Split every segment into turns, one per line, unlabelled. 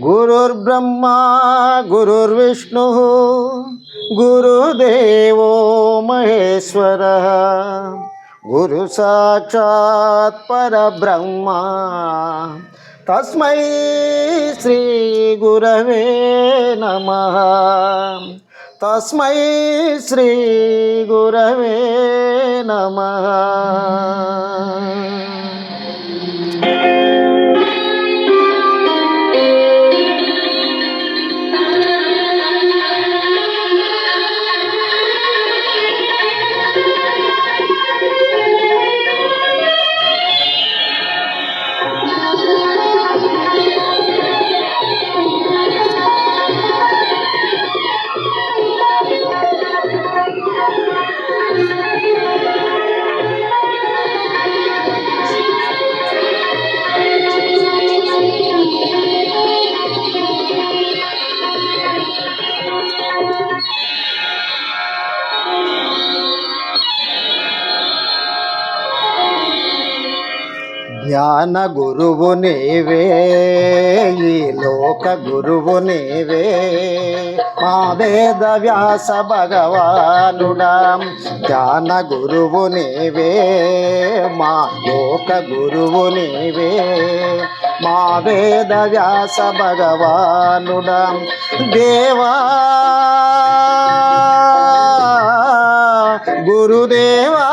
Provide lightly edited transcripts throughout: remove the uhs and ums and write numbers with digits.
गुरुर्ब्रह्मा गुरुर्विष्णुः गुरुदेवो महेश्वरः गुरु साक्षात् परब्रह्मा तस्मै श्री गुरवे नमः तस्मै श्री गुरवे नमः। జ్ఞాన గురువు నీవే, ఈ లోక గురువు నీవే, మా వేద వ్యాస భగవానుడా. జ్ఞాన గురువు నీవే, మా లోక గురువు నీవే, మా వేద వ్యాస భగవానుడా. దేవా గురుదేవా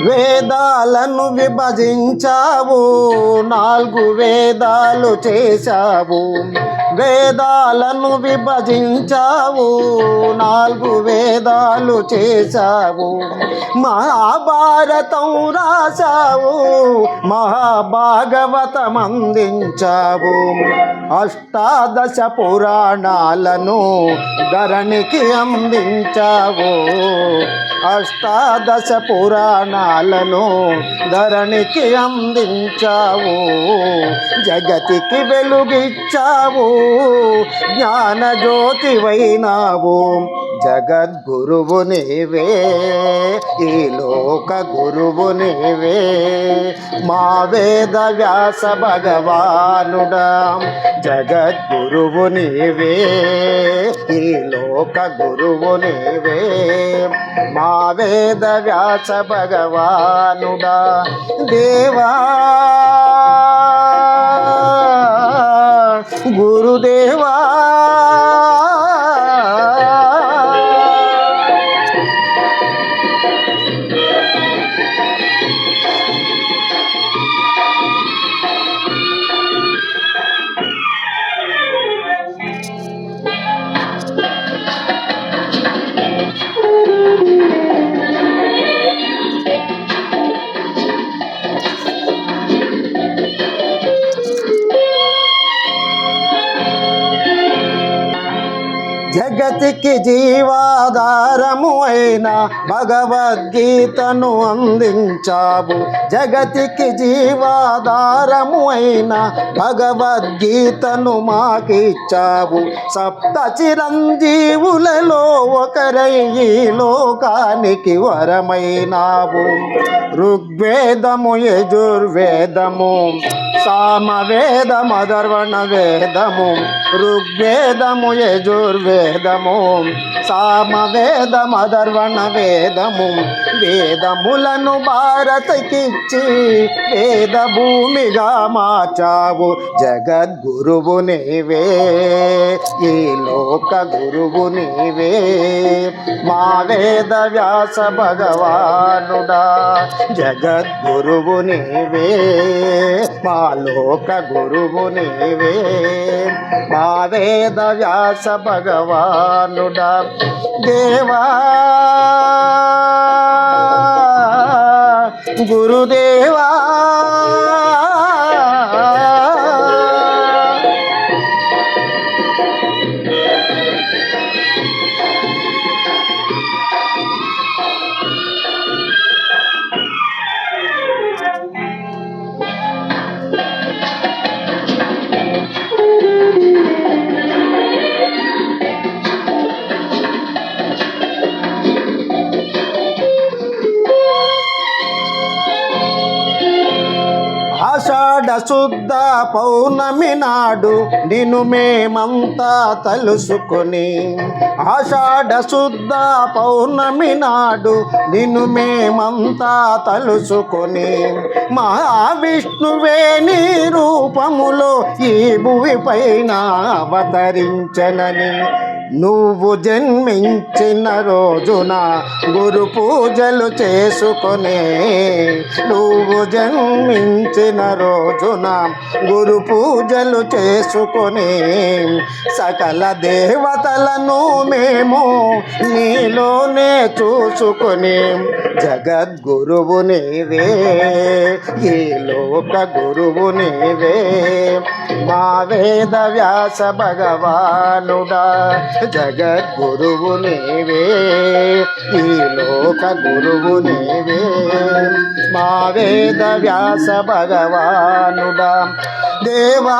వేదాలను విభజించావు, 4 వేదాలు చేశావు. వేదాలను విభజించావు, 4 వేదాలు చేశావు. మహాభారతం రాశావు, మహాభాగవతం అందించావు. అష్టాదశ పురాణాలను ధరణికి అందించావు. అష్టాదశ పురాణాలను ధరణికి అందించావు. జగతికి వెలుగిచ్చావు, జ్ఞాన జ్యోతివైనావు. జగద్గురువు నీవే, ఈ లోక గురువు నీవే, మా వేద వ్యాస భగవానుడా. జగద్గురువు నీవే, ఈ లోక గురువు నీవే, మా వేద వ్యాస భగవానుడా. దేవా గురుదేవా జగతికి జీవాధారము అయిన భగవద్గీతను అందించావు. జగతికి జీవాధారము అయిన భగవద్గీతను మాకిచ్చావు. సప్త చిరంజీవులలో ఒకరై ఈ లోకానికి వరమైనావు. ఋగ్వేదము, యజుర్వేదము, సామవేదము, అథర్వణ వేదము. ఋగ్వేదము, యజుర్వేదము, సామవేదము, అథర్వణ వేదము. వేదములను భారతకిచ్చి వేద భూమిగా మార్చావు. జగద్గురువు నీవే, ఈ లోక గురువు నీవే, మా వేద వ్యాస భగవానుడా. జగద్గురువు నీవే, మా లోక గురువు నీవే, మా వేద వ్యాస భగవానుడా. దేవా గురుదేవా. ఆషాఢ శుద్ధ పౌర్ణమి నాడు నిన్ను మేమంతా తలుసుకొని, ఆషాఢ శుద్ధ పౌర్ణమి నాడు నిన్ను మేమంతా తలుసుకొని, మహావిష్ణువే నీ రూపములో ఈ భువి పైన అవతరించనని, నువ్వు జన్మించిన రోజున గురు పూజలు చేసుకొనే, నువ్వు జన్మించిన రోజున గురు పూజలు చేసుకొనే, సకల దేవతలను మేము నీలోనే చూసుకొని, జగద్గురువు నీవే, ఈ లోక గురువు నీవే, మా వేద వ్యాస భగవానుడా, జగద్గురువు నీవే, ఈ లోక గురువు నీవే, మా వేద వ్యాస భగవానుడా. దేవా